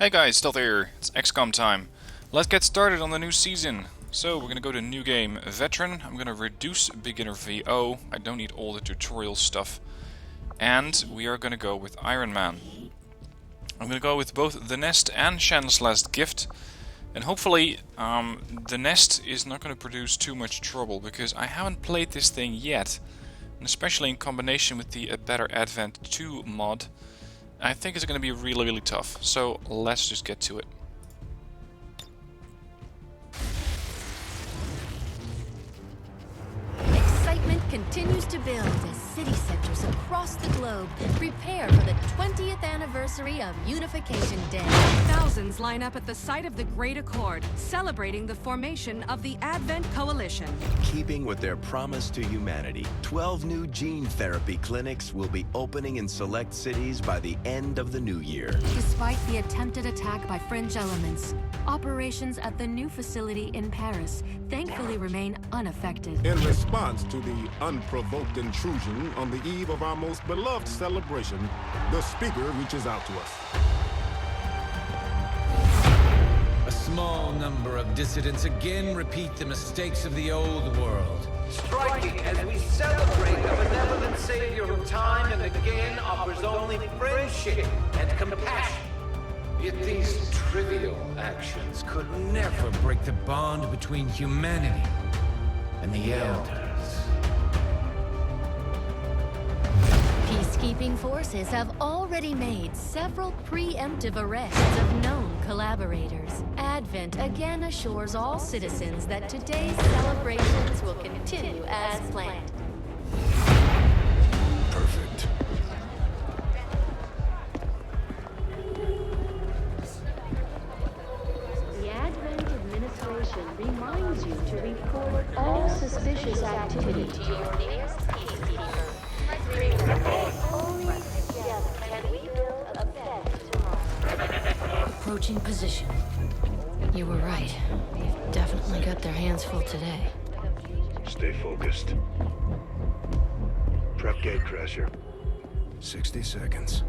Hey guys, Stealth here. It's XCOM time. Let's get started on the new season. So we're gonna go to new game Veteran. I'm gonna reduce beginner VO. I don't need all the tutorial stuff. And we are gonna go with Iron Man. I'm gonna go with both The Nest and Shan's Last Gift. And hopefully The Nest is not gonna produce too much trouble, because I haven't played this thing yet. And especially in combination with the Better Advent 2 mod, I think it's going to be really tough, so let's just get to it. Excitement continues to build as city centers across the globe prepare for the 20th anniversary of Unification Day. Thousands line up at the site of the Great Accord, celebrating the formation of the Advent Coalition. Keeping with their promise to humanity, 12 new gene therapy clinics will be opening in select cities by the end of the new year. Despite the attempted attack by fringe elements, operations at the new facility in Paris thankfully remain unaffected. In response to the unprovoked intrusion on the eve of our most beloved celebration, the speaker reaches out to us. A small number of dissidents again repeat the mistakes of the old world. Striking as we celebrate a benevolent savior who time and again offers only friendship and compassion. Yet these trivial actions could never break the bond between humanity and the Elders. Peacekeeping forces have already made several preemptive arrests of known collaborators. Advent again assures all citizens that today's celebrations will continue as planned. Perfect. The Advent administration reminds you to report all suspicious activity to your nearest peacekeeper. Only together can we build a better tomorrow. Approaching position. You were right. They've definitely got their hands full today. Stay focused. Prep Gatecrasher. 60 seconds.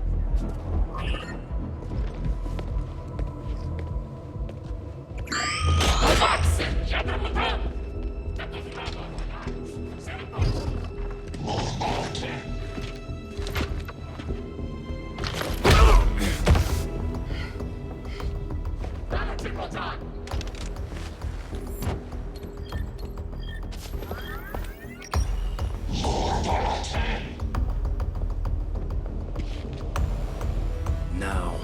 Now.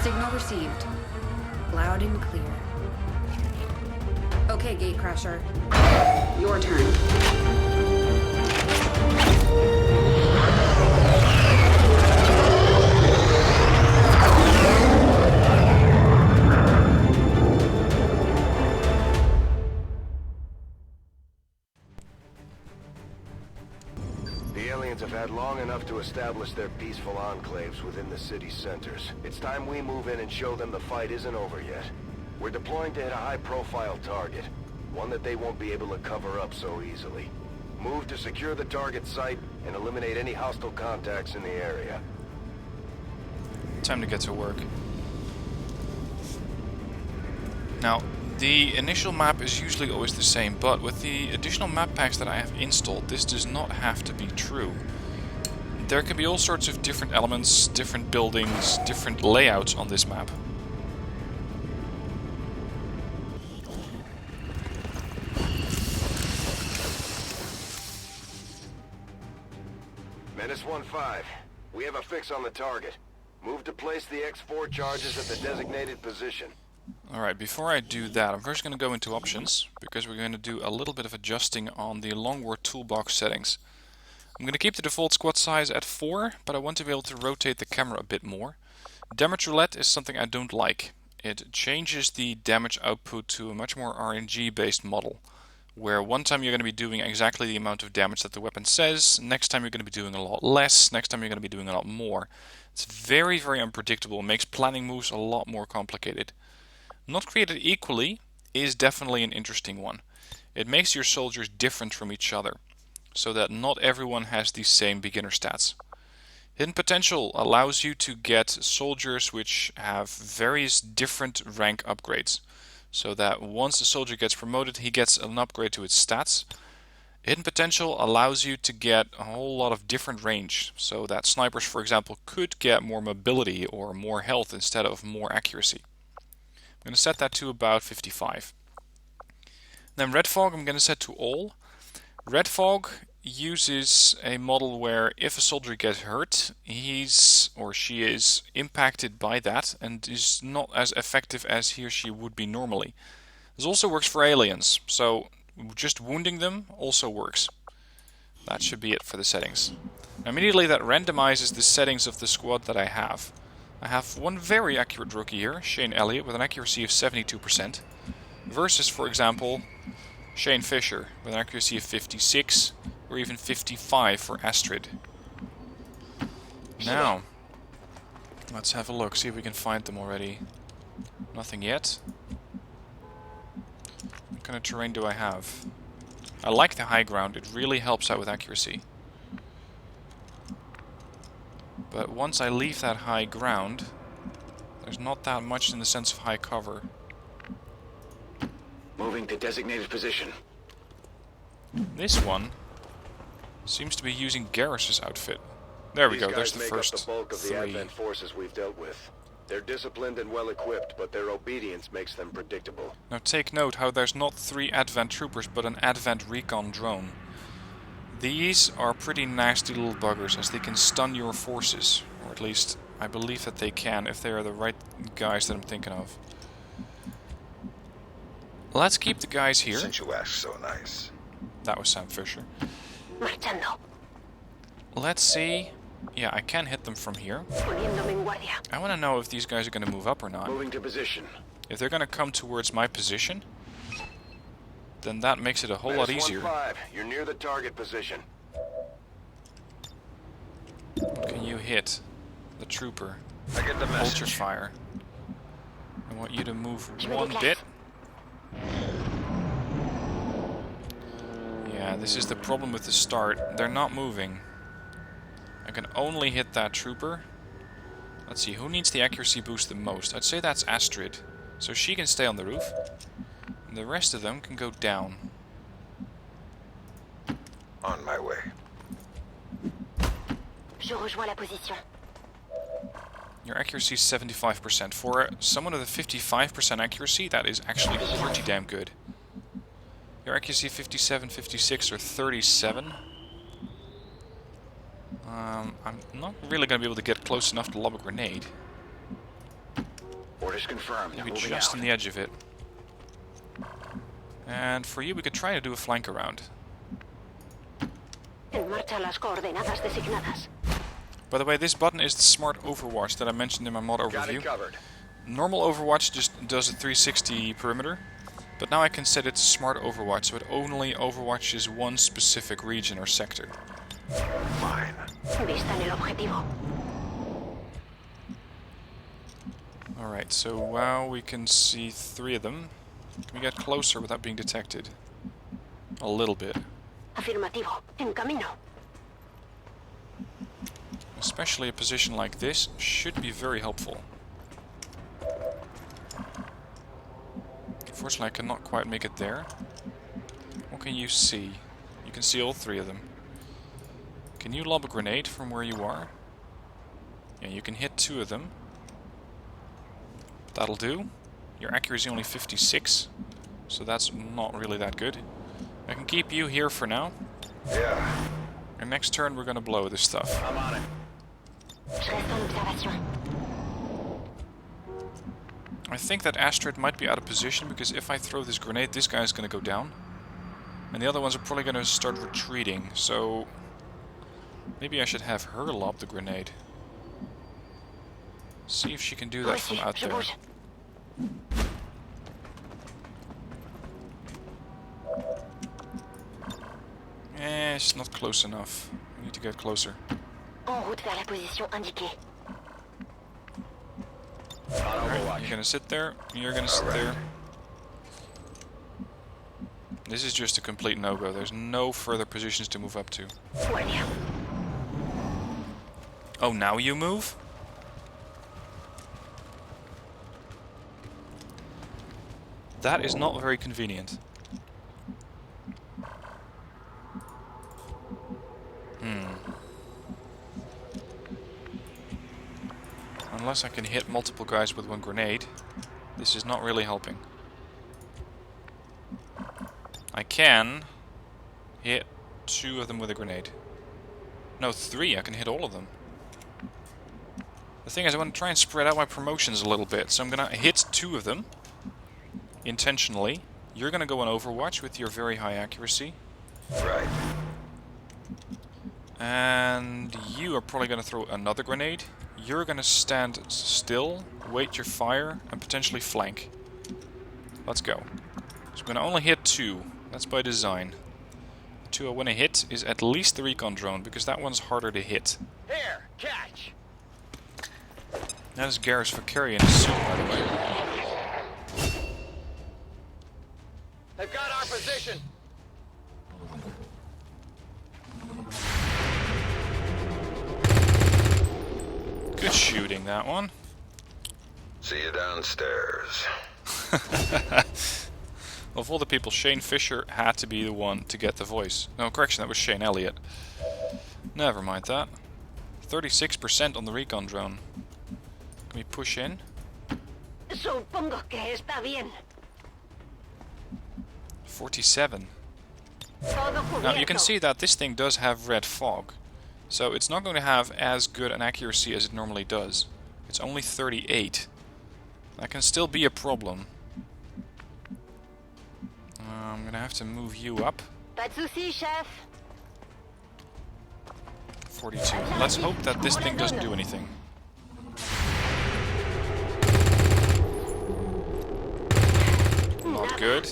Signal received. Loud and clear. Okay, Gatecrasher. Your turn. The aliens have had long enough to establish their peaceful enclaves within the city centers. It's time we move in and show them the fight isn't over yet. We're deploying to hit a high-profile target, one that they won't be able to cover up so easily. Move to secure the target site and eliminate any hostile contacts in the area. Time to get to work. Now, the initial map is usually always the same, but with the additional map packs that I have installed, this does not have to be true. There can be all sorts of different elements, different buildings, different layouts on this map. Menace 1-5. We have a fix on the target. Move to place the X4 charges at the designated position. Alright, before I do that, I'm first going to go into options, because we're going to do a little bit of adjusting on the long war toolbox settings. I'm going to keep the default squad size at 4, but I want to be able to rotate the camera a bit more. Damage roulette is something I don't like. It changes the damage output to a much more RNG based model, where one time you're going to be doing exactly the amount of damage that the weapon says, next time you're going to be doing a lot less, next time you're going to be doing a lot more. It's very unpredictable, makes planning moves a lot more complicated. Not created equally is definitely an interesting one. It makes your soldiers different from each other. so that not everyone has the same beginner stats. Hidden Potential allows you to get soldiers which have various different rank upgrades, so that once a soldier gets promoted, he gets an upgrade to its stats. Hidden Potential allows you to get a whole lot of different range, so that snipers, for example, could get more mobility or more health instead of more accuracy. I'm going to set that to about 55. Then Red Fog I'm going to set to all. Red Fog uses a model where if a soldier gets hurt, he's or she is impacted by that and is not as effective as he or she would be normally. This also works for aliens, so just wounding them also works. That should be it for the settings. Now, immediately that randomizes the settings of the squad that I have. I have one very accurate rookie here, Shane Elliott, with an accuracy of 72%, versus, for example, Shane Fisher, with an accuracy of 56, or even 55 for Astrid. Now, let's have a look, see if we can find them already. Nothing yet. What kind of terrain do I have? I like the high ground, it really helps out with accuracy. But once I leave that high ground, there's not that much in the sense of high cover. Moving to designated position. This one seems to be using Garrus's outfit. There we go, there's the first These guys make up the bulk of the 3. Advent forces we've dealt with. They're disciplined and well-equipped, but their obedience makes them predictable. Now take note how there's not 3 Advent troopers, but an Advent recon drone. These are pretty nasty little buggers, as they can stun your forces. Or at least, I believe that they can, if they are the right guys that I'm thinking of. Let's keep the guys here. Since you asked so nice. That was Sam Fisher. Marchando. Let's see. Yeah, I can hit them from here. Poniéndome en guardia. I want to know if these guys are going to move up or not. Moving to position. If they're going to come towards my position, then that makes it a whole lot easier. -15. You're near the target position. Can you hit the trooper? I get the message. Vulture fire. I want you to move one bit. Yeah, this is the problem with the start. They're not moving. I can only hit that trooper. Let's see, who needs the accuracy boost the most? I'd say that's Astrid. So she can stay on the roof. And the rest of them can go down. On my way. Je rejoins la position. Your accuracy is 75%. For someone with a 55% accuracy, that is actually pretty damn good. Your accuracy 57, 56, or 37. I'm not really going to be able to get close enough to lob a grenade. Orders confirmed. Maybe Moving just out. on the edge of it. And for you, we could try to do a flank around. En marcha las coordenadas designadas. By the way, this button is the Smart Overwatch that I mentioned in my mod Got overview. it covered. Normal Overwatch just does a 360 perimeter, but now I can set it to Smart Overwatch, so it only overwatches one specific region or sector. Mine. Vista en el objetivo. Alright, so now we can see 3 of them. Can we get closer without being detected? A little bit. Afirmativo. En camino. Especially a position like this should be very helpful. Unfortunately, I cannot quite make it there. What can you see? You can see all 3 of them. Can you lob a grenade from where you are? Yeah, you can hit 2 of them. That'll do. Your accuracy is only 56, so that's not really that good. I can keep you here for now. Yeah. And next turn we're gonna blow this stuff. I'm on it. Je reste en observation. I think that Astrid might be out of position, because if I throw this grenade, this guy's gonna go down. And the other ones are probably gonna start retreating, so maybe I should have her lob the grenade. See if she can do that from out Je there. bouge. It's not close enough. We need to get closer. En route vers la position indiquée. On Overwatch. You're gonna sit there, you're gonna sit there. This is just a complete no-go. There's no further positions to move up to. Oh, now you move? That is not very convenient. Unless I can hit multiple guys with one grenade, this is not really helping. I can hit 2 of them with a grenade. No, 3. I can hit all of them. The thing is, I want to try and spread out my promotions a little bit, so I'm going to hit 2 of them intentionally. You're going to go on Overwatch with your very high accuracy. Right. And you are probably going to throw another grenade. You're going to stand still, wait your fire, and potentially flank. Let's go. So I'm going to only hit 2. That's by design. The 2 I want to hit is at least the recon drone, because that one's harder to hit. Here, catch. That is Garrus for carrying his suit, by the way. They've got our position. Good shooting, that one. See you downstairs. Of all the people, Shane Fisher had to be the one to get the voice. No, correction, that was Shane Elliott. Never mind that. 36% on the recon drone. Can we push in? Supongo que está bien. 47. Todo Now you can cubierto. see that this thing does have red fog. So it's not going to have as good an accuracy as it normally does. It's only 38. That can still be a problem. I'm going to have to move you up. Pas de soucis, chef. 42. Let's hope that this thing doesn't do anything. Not good.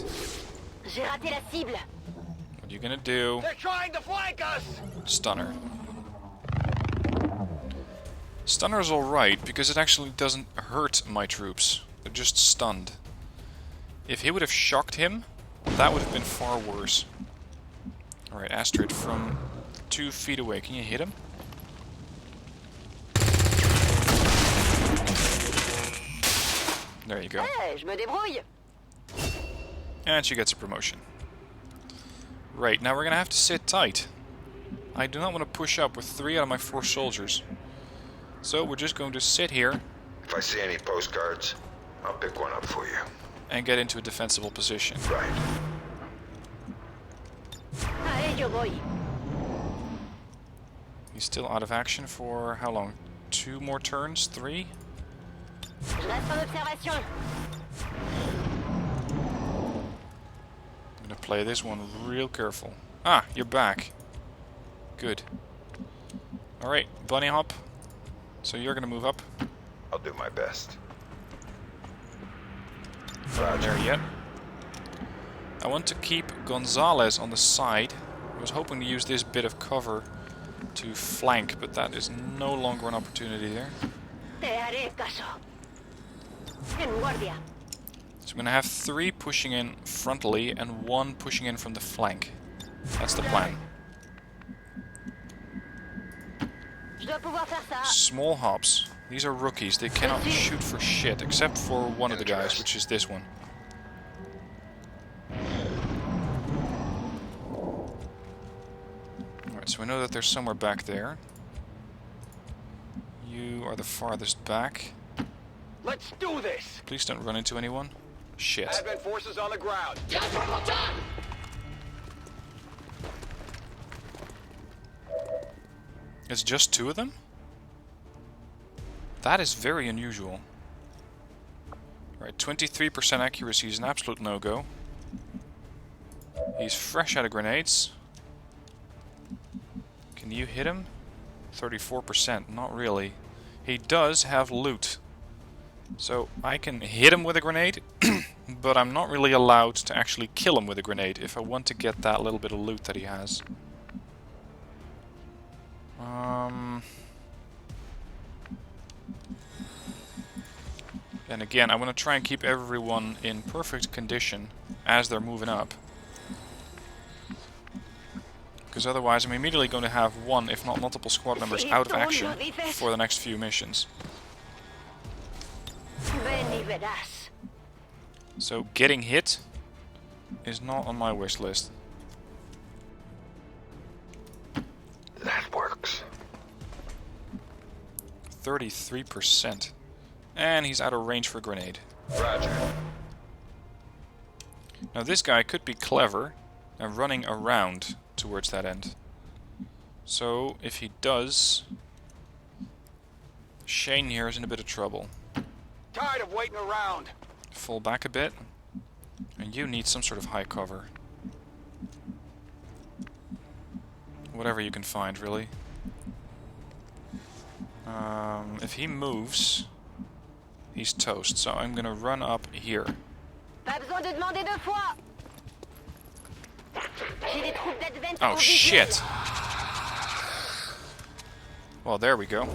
J'ai raté la cible. What are you going to do? They're trying to flank us. Stunner. Stunner's alright, because it actually doesn't hurt my troops. They're just stunned. If he would have shocked him, that would have been far worse. Alright, Astrid, from 2 feet away, can you hit him? There you go. Hey, je me débrouille. And she gets a promotion. Right, now we're gonna have to sit tight. I do not want to push up with 3 out of my 4 soldiers. So we're just going to sit here If I see any postcards, I'll pick one up for you. and get into a defensible position. Right. A ello voy. He's still out of action for how long? 2 more turns? 3? Je reste en observation. I'm gonna play this one real careful. Ah, you're back. Good. Alright, bunny hop. So you're gonna move up. I'll do my best. Not there yet. I want to keep Gonzalez on the side. I was hoping to use this bit of cover to flank, but that is no longer an opportunity there. Te haré caso. En guardia. So I'm going to have 3 pushing in frontally and 1 pushing in from the flank. That's the plan. Je dois pouvoir faire ça. Small hops. These are rookies. They cannot shoot for shit, except for one of the guys, which is this one. Alright, so we know that there's somewhere back there. You are the farthest back. Let's do this. Please don't run into anyone. Shit. Advent forces on the ground. It's just 2 of them? That is very unusual. Right, 23% accuracy is an absolute no-go. He's fresh out of grenades. Can you hit him? 34%, not really. He does have loot. So I can hit him with a grenade, but I'm not really allowed to actually kill him with a grenade if I want to get that little bit of loot that he has. And again, I want to try and keep everyone in perfect condition as they're moving up. Because otherwise I'm immediately going to have one, if not multiple squad members out of action for the next few missions. So getting hit is not on my wish list. That works. 33%. And he's out of range for a grenade. Roger. Now this guy could be clever and running around towards that end. So if he does, Shane here is in a bit of trouble. Tired of waiting around. Fall back a bit. And you need some sort of high cover. Whatever you can find, really. If he moves, he's toast. So I'm gonna run up here. Oh shit! Well, there we go.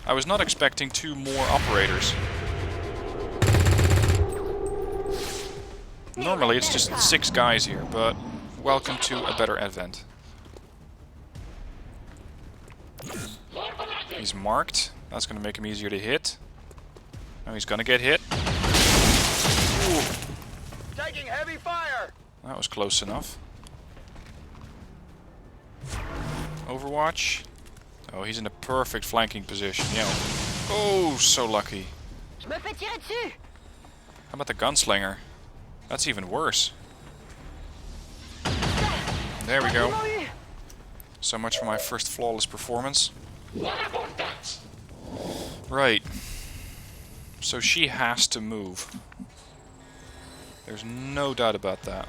I was not expecting 2 more operators. Normally it's just 6 guys here, but welcome to a better advent. He's marked. That's going to make him easier to hit. Now he's going to get hit. Ooh. Taking heavy fire. That was close enough. Overwatch. Oh, he's in a perfect flanking position. Yeah. Oh, so lucky. How about the gunslinger? That's even worse. There we go. So much for my first flawless performance. Right. So she has to move. There's no doubt about that.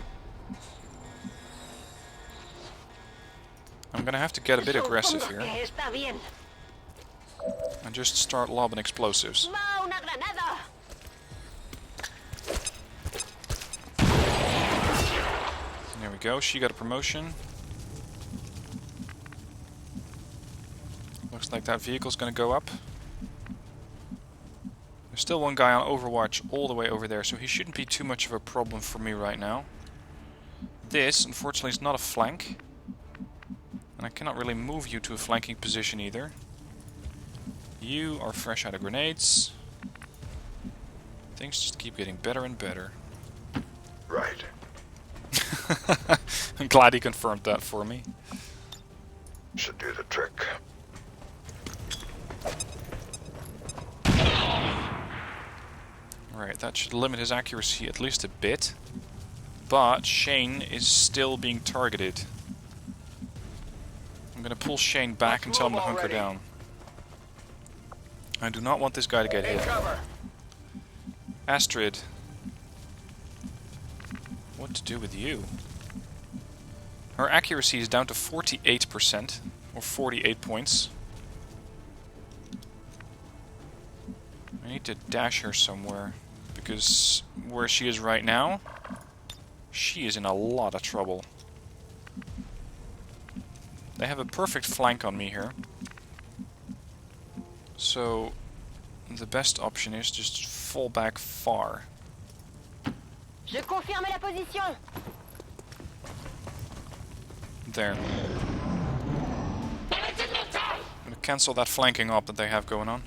I'm gonna have to get a bit aggressive here. And just start lobbing explosives. There we go, she got a promotion. Looks like that vehicle's gonna go up. There's still one guy on Overwatch all the way over there, so he shouldn't be too much of a problem for me right now. This, unfortunately, is not a flank. And I cannot really move you to a flanking position either. You are fresh out of grenades. Things just keep getting better and better. Right. I'm glad he confirmed that for me. Should do the trick. Right, that should limit his accuracy at least a bit. But Shane is still being targeted. I'm gonna pull Shane back and tell him to hunker down. I do not want this guy to get hit. Astrid. What to do with you? Her accuracy is down to 48%, or 48 points. I need to dash her somewhere, because where she is right now, she is in a lot of trouble. They have a perfect flank on me here. So the best option is just fall back far. Je confirme la position. There. I'm gonna cancel that flanking op that they have going on.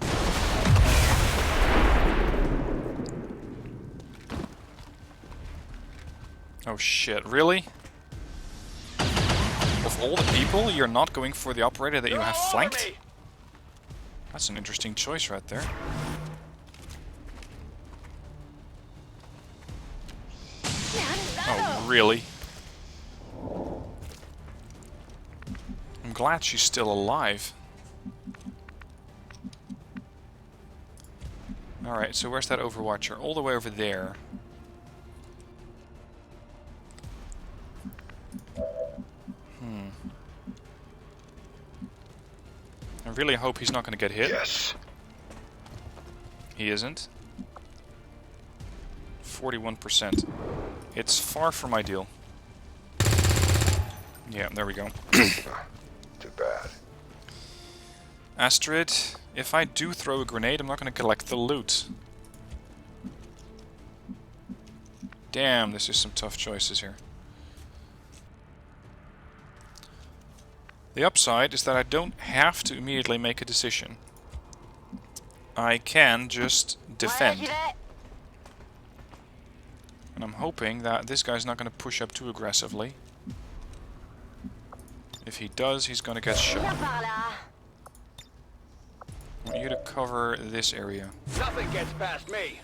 Oh shit, really? Of all the people, you're not going for the operator that you have flanked? That's an interesting choice right there. Oh, really? I'm glad she's still alive. Alright, so where's that Overwatcher? All the way over there. I really hope he's not going to get hit. Yes. He isn't. 41%. It's far from ideal. Yeah, there we go. Too bad. Astrid, if I do throw a grenade, I'm not going to collect the loot. Damn, this is some tough choices here. The upside is that I don't have to immediately make a decision. I can just defend. And I'm hoping that this guy's not going to push up too aggressively. If he does, he's going to get shot. I want you to cover this area. Nothing gets past me.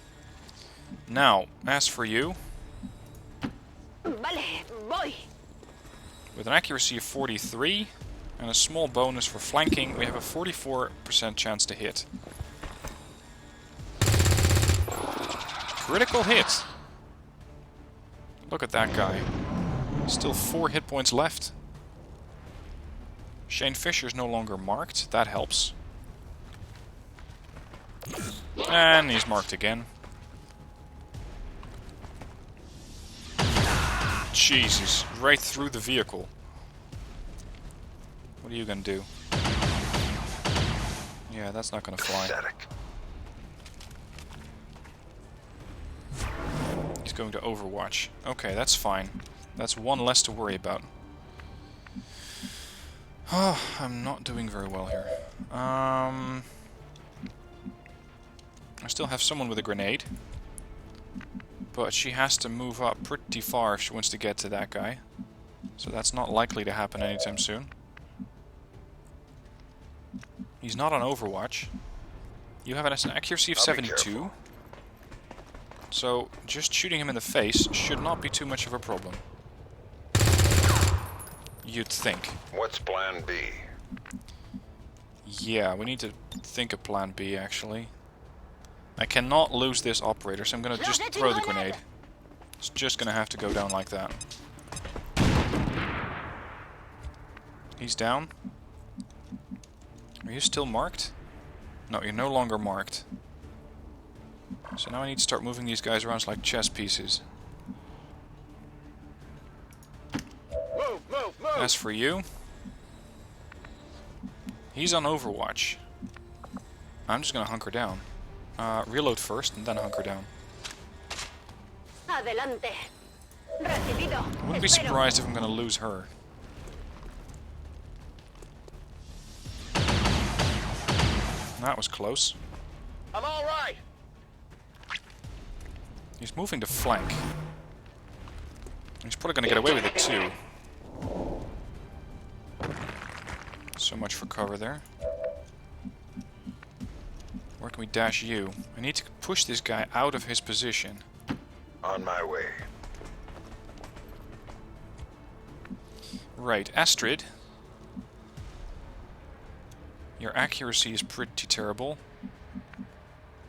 Now, as for you, with an accuracy of 43 and a small bonus for flanking, we have a 44% chance to hit. Critical hit! Look at that guy. Still 4 hit points left. Shane Fisher's no longer marked. That helps. And he's marked again. Jesus, right through the vehicle. What are you gonna do? Yeah, that's not gonna fly. Pathetic. He's going to Overwatch. Okay, that's fine. That's one less to worry about. Oh, I'm not doing very well here. I still have someone with a grenade. But she has to move up pretty far if she wants to get to that guy. So that's not likely to happen anytime soon. He's not on Overwatch. You have an accuracy of 72. So just shooting him in the face should not be too much of a problem. You'd think. What's plan B? Yeah, we need to think of plan B actually. I cannot lose this operator, so I'm gonna just throw the grenade. It's just gonna have to go down like that. He's down. Are you still marked? No, you're no longer marked. So now I need to start moving these guys around like chess pieces. Move, move, move. As for you, he's on Overwatch. I'm just gonna hunker down. Reload first and then hunker down. Adelante. Recibido. I wouldn't be surprised if I'm gonna lose her. That was close. I'm all right. He's moving to flank. He's probably gonna get away with it too. So much for cover there. Where can we dash you? I need to push this guy out of his position. On my way. Right, Astrid. Your accuracy is pretty terrible.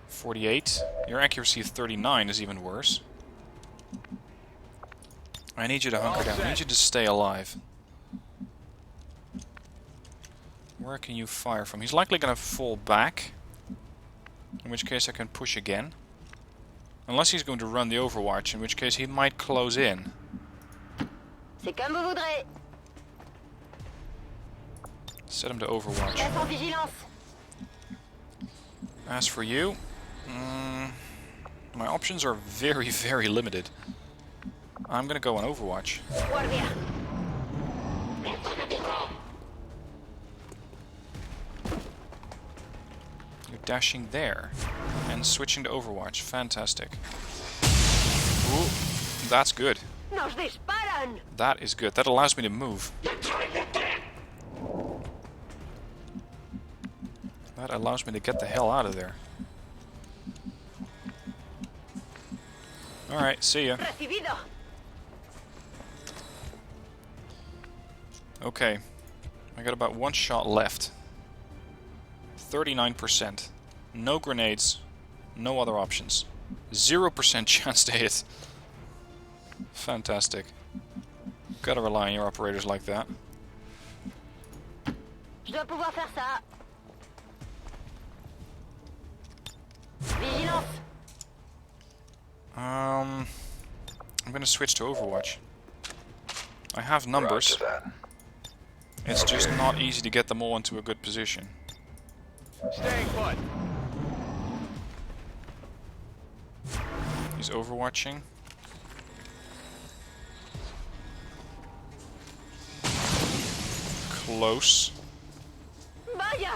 48. Your accuracy of 39 is even worse. I need you to hunker down. I need you to stay alive. Where can you fire from? He's likely going to fall back. In which case I can push again. Unless he's going to run the Overwatch, in which case he might close in. C'est comme vous voudrez. Set him to Overwatch. Reste en vigilance. As for you, my options are very, very limited. I'm gonna go on Overwatch. Guardia. You're dashing there and switching to Overwatch. Fantastic. Ooh, that's good. Nos disparan. That is good. That allows me to move. That allows me to get the hell out of there. Alright, see ya. Recibido. Okay. I got about one shot left. 39%. No grenades. No other options. 0% chance to hit. Fantastic. Gotta rely on your operators like that. Je dois pouvoir faire ça. Vigilance. I'm gonna switch to Overwatch. I have numbers. It's just not easy to get them all into a good position. Staying put. He's overwatching. close. Vaya!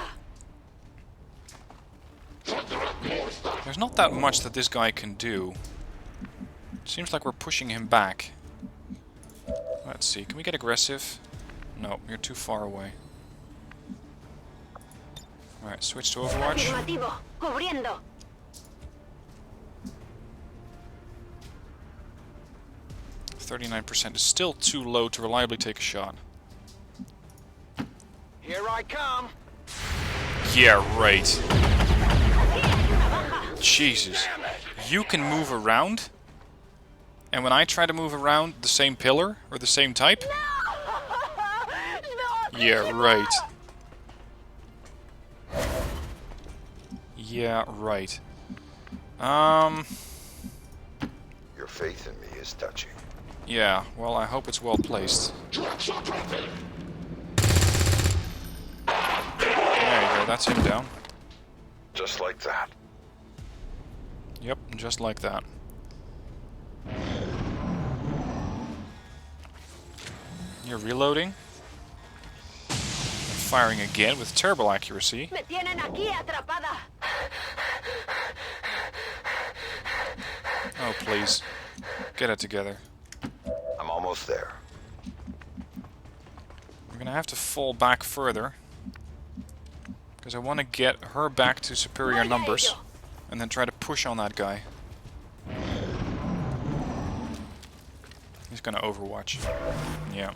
There's not that much that this guy can do. Seems like we're pushing him back. Let's see, can we get aggressive? No, you're too far away. Alright, switch to Overwatch. Afirmativo. Cubriendo. 39% is still too low to reliably take a shot. Here I come. Yeah, right. Jesus. You can move around? And when I try to move around the same pillar or the same type? Yeah, right. Yeah, right. Your faith in me is touching. Yeah, well, I hope it's well placed. There you go, that's him down. Just like that. Yep, just like that. You're reloading. And firing again with terrible accuracy. Me tienen aquí atrapada. Oh, please. Get it together. I'm almost there. We're gonna have to fall back further. Because I want to get her back to superior numbers. And then try to push on that guy. He's gonna Overwatch. Yeah.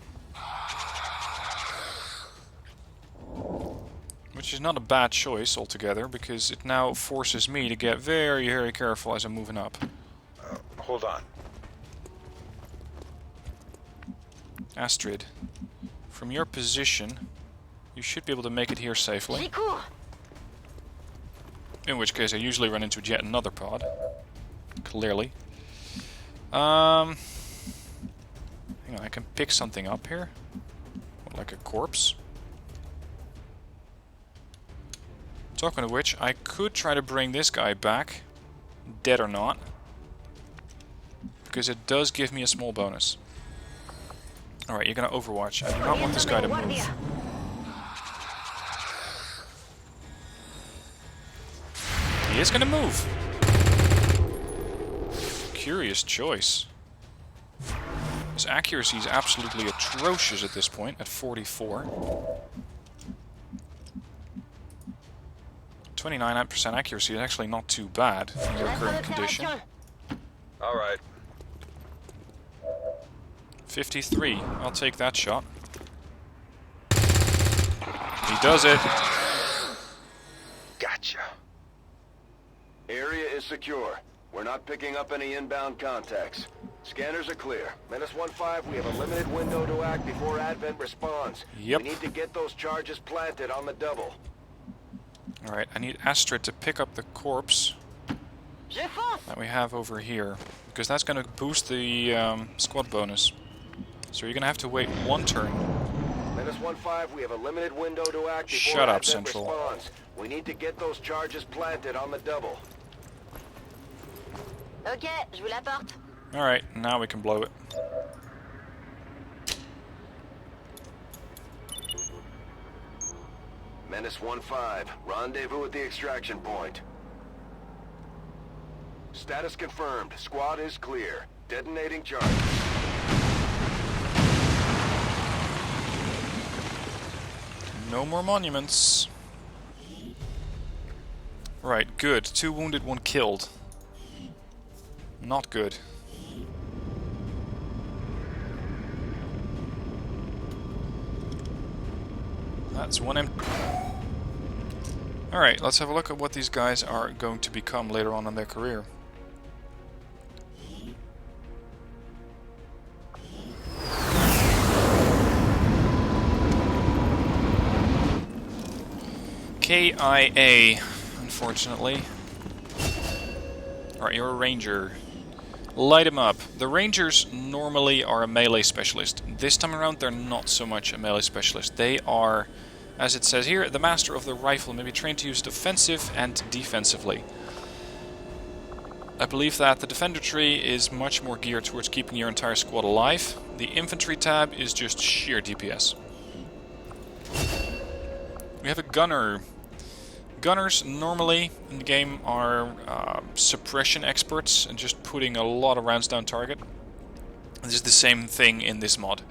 Which is not a bad choice altogether, because it now forces me to get very, very careful as I'm moving up. Hold on. Astrid, from your position, you should be able to make it here safely. In which case I usually run into yet another pod. Clearly. Hang on, I can pick something up here. What, like a corpse? Talking of which, I could try to bring this guy back, dead or not. Because it does give me a small bonus. Alright, you're gonna Overwatch. I do not want this guy to move. He is gonna move. Curious choice. His accuracy is absolutely atrocious at this point, at 44. 29% accuracy is actually not too bad in your current condition. Alright. 53. I'll take that shot. He does it. Gotcha. Area is secure. We're not picking up any inbound contacts. Scanners are clear. Menace 1-5, we have a limited window to act before Advent responds. Yep. We need to get those charges planted on the double. Alright, I need Astrid to pick up the corpse that we have over here. Because that's going to boost the squad bonus. So you're going to have to wait one turn. Menace 1-5, we have a limited window to act before Shut up, Advent Central. responds. We need to get those charges planted on the double. Ok, je vous l'apporte. Alright, now we can blow it. Menace 1-5, rendezvous at the extraction point. Status confirmed. Squad is clear. Detonating charges. No more monuments. Right, good. 2 wounded, 1 killed. Not good. That's one empty. Alright, let's have a look at what these guys are going to become later on in their career. KIA, unfortunately. Alright, you're a ranger. Light him up. The rangers normally are a melee specialist. This time around they're not so much a melee specialist. They are, as it says here, the master of the rifle, may be trained to use it offensive and defensively. I believe that the defender tree is much more geared towards keeping your entire squad alive. The infantry tab is just sheer DPS. We have a gunner. Gunners normally in the game are suppression experts and just putting a lot of rounds down target. This is the same thing in this mod.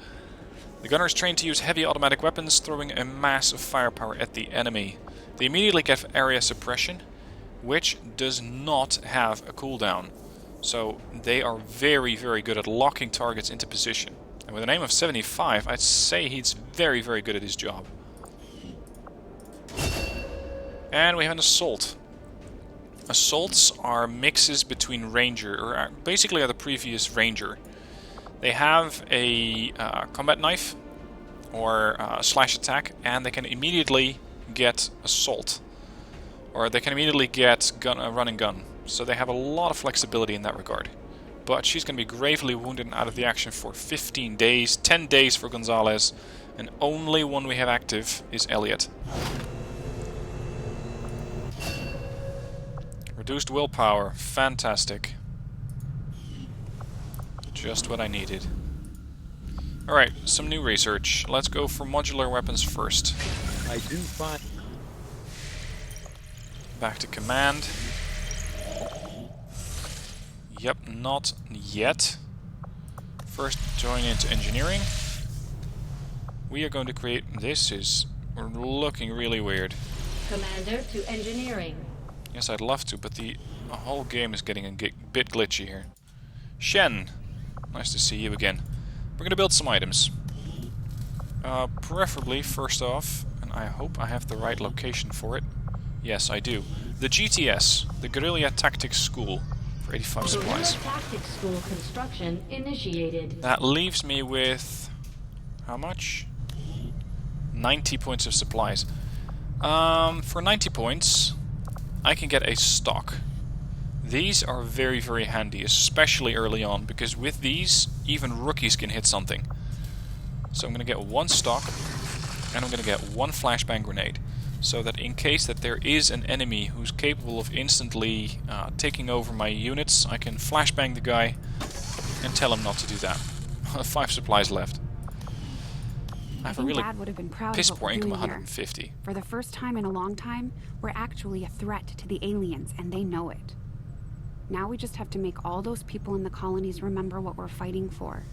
The gunner is trained to use heavy automatic weapons, throwing a mass of firepower at the enemy. They immediately get area suppression, which does not have a cooldown. So they are very, very good at locking targets into position. And with an aim of 75, I'd say he's very, very good at his job. And we have an assault. Assaults are mixes between ranger, or basically are the previous ranger. They have a combat knife or slash attack, and they can immediately get assault, or they can immediately get run and gun. So they have a lot of flexibility in that regard. But she's going to be gravely wounded and out of the action for 15 days, 10 days for Gonzalez, and only one we have active is Elliot. Reduced willpower, fantastic. Just what I needed. Alright, some new research. Let's go for modular weapons first. I do find... Back to command. Yep, not yet. First, join into engineering. We are going to create... This is looking really weird. Commander to engineering. Yes, I'd love to, but the whole game is getting a bit glitchy here. Shen, nice to see you again. We're gonna build some items. Preferably, first off, and I hope I have the right location for it. Yes, I do. The GTS, the Guerrilla Tactics School, for 85 supplies. Guerrilla Tactics School construction initiated. That leaves me with... how much? 90 points of supplies. For 90 points... I can get a stock. These are very, very handy, especially early on, because with these, even rookies can hit something. So I'm going to get one stock, and I'm going to get one flashbang grenade, so that in case that there is an enemy who's capable of instantly taking over my units, I can flashbang the guy and tell him not to do that. 5 supplies left. I have a really piss poor income 150. For the first time in a long time, we're actually a threat to the aliens, and they know it. Now we just have to make all those people in the colonies remember what we're fighting for.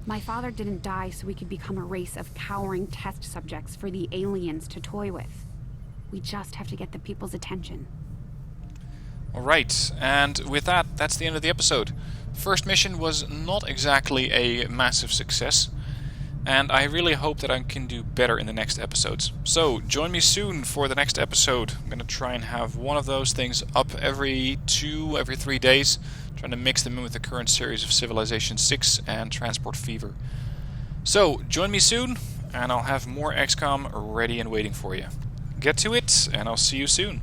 My father didn't die so we could become a race of cowering test subjects for the aliens to toy with. We just have to get the people's attention. Alright, and with that, that's the end of the episode. First mission was not exactly a massive success. And I really hope that I can do better in the next episodes. So, join me soon for the next episode. I'm going to try and have one of those things up every 3 days. Trying to mix them in with the current series of Civilization 6 and Transport Fever. So, join me soon, and I'll have more XCOM ready and waiting for you. Get to it, and I'll see you soon.